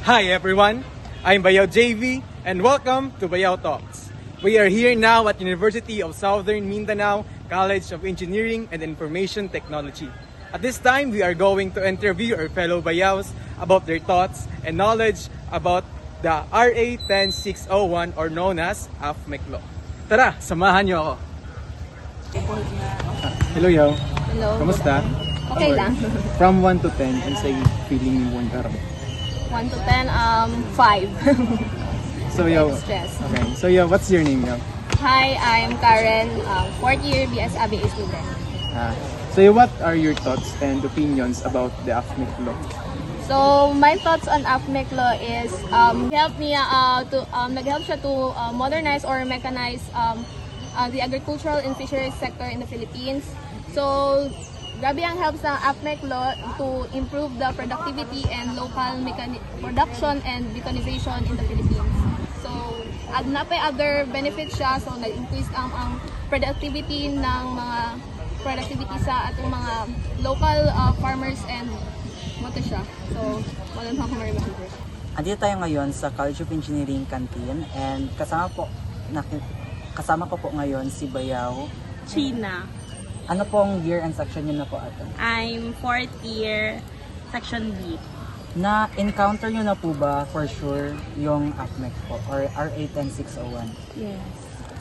Hi everyone, I'm Bayaw JV and welcome to Bayaw Talks. We are here now at University of Southern Mindanao College of Engineering and Information Technology. At this time, we are going to interview our fellow Bayaws about their thoughts and knowledge about the RA 10601 or known as AFMEC Law. Tara, samahan niyo ako. Hello, Yaw. Hello. Kamusta? Okay lang. From 1 to 10, and say feeling mo 1 karon. 1 to 10, 5. So, Yaw. Stress. Okay. So, Yaw, what's your name, Yaw? Hi, I'm Karen, 4th year BS ABA student. So, what are your thoughts and opinions about the AFMEC Law? So, my thoughts on AFMEC law is nag-help siya to modernize or mechanize the agricultural and fisheries sector in the Philippines. So, grabe ang helps ng AFMEC law to improve the productivity and local production and mechanization in the Philippines. So, na pa other benefits siya. So, nag-increase ang productivity sa atong mga local farmers and moto siya. So, wala na akong ma-remember. Andito tayo ngayon sa College of Engineering Canteen and kasama ko po ngayon si Bayaw. China. Ano pong year and section niyo na po ate? I'm 4th year, section B. Na-encounter niyo na po ba for sure yung AFMEC po or RA 10601? Yes.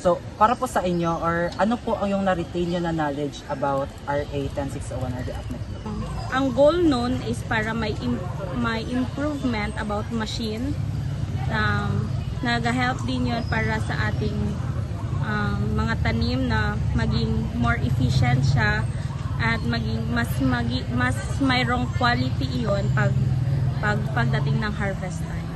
So, para po sa inyo or ano po ang yung na-retain niyo na knowledge about RA 10601 or the AFMEC? Ang goal nun is para may improvement about machine. Nag-help din yun para sa ating mga tanim na maging more efficient siya at maging mas mayroong quality iyon pagdating ng harvest time.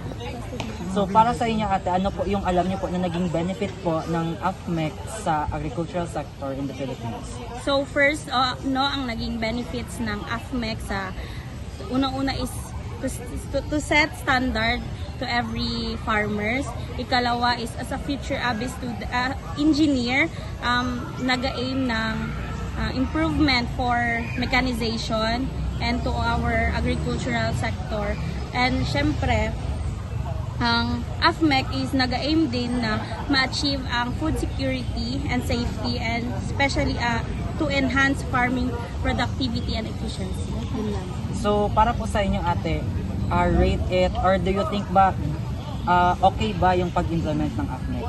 So, para sa inyo ate, ano po yung alam niyo po na naging benefit po ng AFMEC sa agricultural sector in the Philippines? So first, ang naging benefits ng AFMEC sa unang-una is to set standard to every farmers. Ikalawa is as a future ABS engineer, nag-aim ng improvement for mechanization and to our agricultural sector. And syempre, ang AFMEC is nag-aim din na ma-achieve ang food security and safety and especially to enhance farming productivity and efficiency. Yun lang. So, para po sa inyo ate, rate it or do you think ba okay ba yung pag-implement ng AFMEC?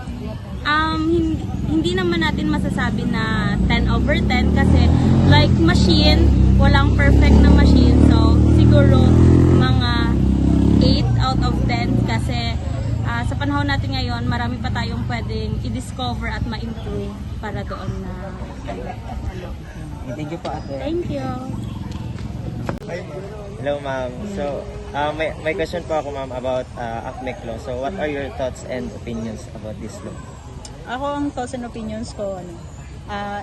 Hindi naman natin masasabi na 10/10 kasi like machine, walang perfect na machine. So, siguro mga 8 out of 10 kasi sa panahon natin ngayon, marami pa tayong pwedeng i-discover at ma-improve para doon na Thank you po ate. Thank you. Hello ma'am. So, may question po ako ma'am about AFMEC law. So, what are your thoughts and opinions about this law? Ako ang thoughts and opinions ko,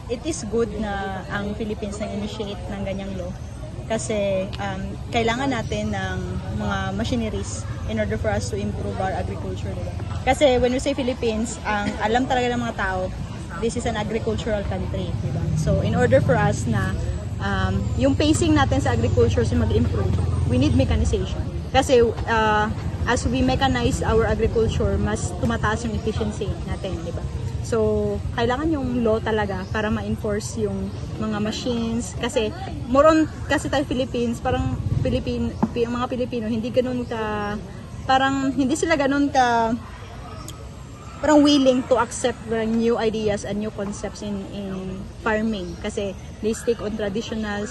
it is good na ang Philippines nag-initiate ng ganyang law. Kasi kailangan natin ng mga machineries in order for us to improve our agriculture. Diba? Kasi when we say Philippines, ang alam talaga ng mga tao, this is an agricultural country. Diba? So in order for us na yung pacing natin sa agriculture so mag-improve, we need mechanization. Kasi as we mechanize our agriculture, mas tumataas yung efficiency natin, di ba? So, kailangan yung law talaga para ma-enforce yung mga machines. Kasi, kasi tayo Philippines, parang mga Pilipino, hindi ganun ka, parang hindi sila ganun ka, parang willing to accept new ideas and new concepts in farming. Kasi, they stick on traditional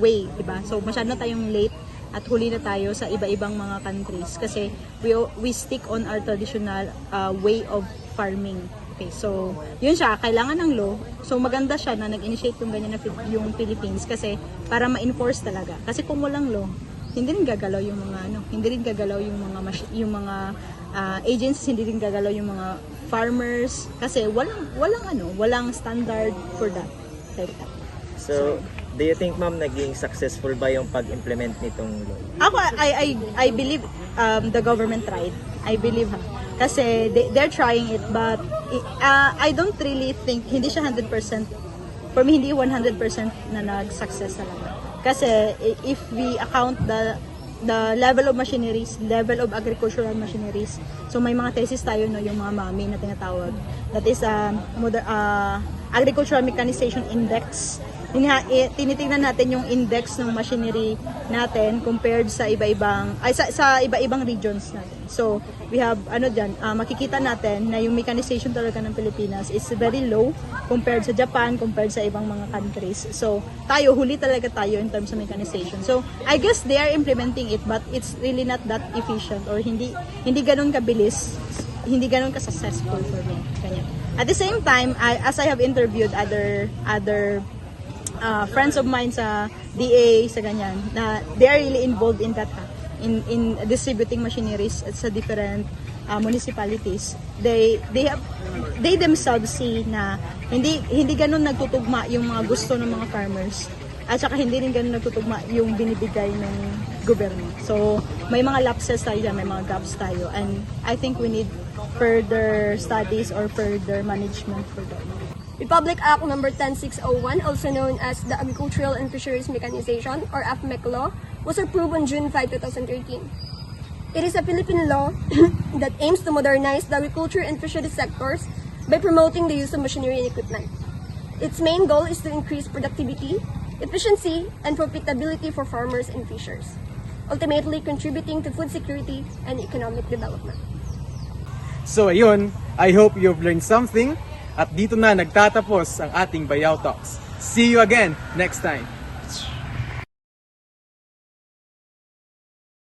way, diba? So, masyado na tayong late at huli na tayo sa iba-ibang mga countries kasi we stick on our traditional way of farming. Okay, so yun siya, kailangan ng law. So maganda siya na nag-initiate yung ganyan na yung Philippines kasi para ma-enforce talaga. Kasi kung walang law, hindi rin gagalaw yung mga agencies, hindi rin gagalaw yung mga farmers kasi walang standard for that. Like that. So, do you think ma'am naging successful ba yung pag-implement nitong law? Ako, I believe the government tried. I believe kasi they're trying it but I don't really think hindi siya 100%. For me hindi 100% na nag-success talaga. Kasi if we account the level of machineries, level of agricultural machineries. So may mga thesis tayo, no, yung mga MAMI na tinatawag. That is Agricultural Mechanization Index. Tinitingnan natin yung index ng machinery natin compared sa iba-ibang sa iba-ibang regions natin. So, we have makikita natin na yung mechanization talaga ng Pilipinas is very low compared sa Japan, compared sa ibang mga countries. So, huli talaga tayo in terms of mechanization. So, I guess they are implementing it but it's really not that efficient or hindi ganun kabilis, hindi ganun ka-successful for me. Kanya. At the same time, as I have interviewed other friends of mine sa DA, sa ganyan, na they are really involved in that, in distributing machineries sa different municipalities. They themselves see na hindi ganun nagtutugma yung mga gusto ng mga farmers at saka hindi rin ganun nagtutugma yung binibigay ng gobyerno. So, may mga lapses tayo dyan, may mga gaps tayo, and I think we need further studies or further management for that. Republic Act Number 10601, also known as the Agricultural and Fisheries Mechanization or AFMEC law, was approved on June 5, 2013. It is a Philippine law that aims to modernize the agriculture and fisheries sectors by promoting the use of machinery and equipment. Its main goal is to increase productivity, efficiency, and profitability for farmers and fishers, ultimately contributing to food security and economic development. So ayun, I hope you've learned something. At dito na nagtatapos ang ating Bayaw Talks. See you again next time.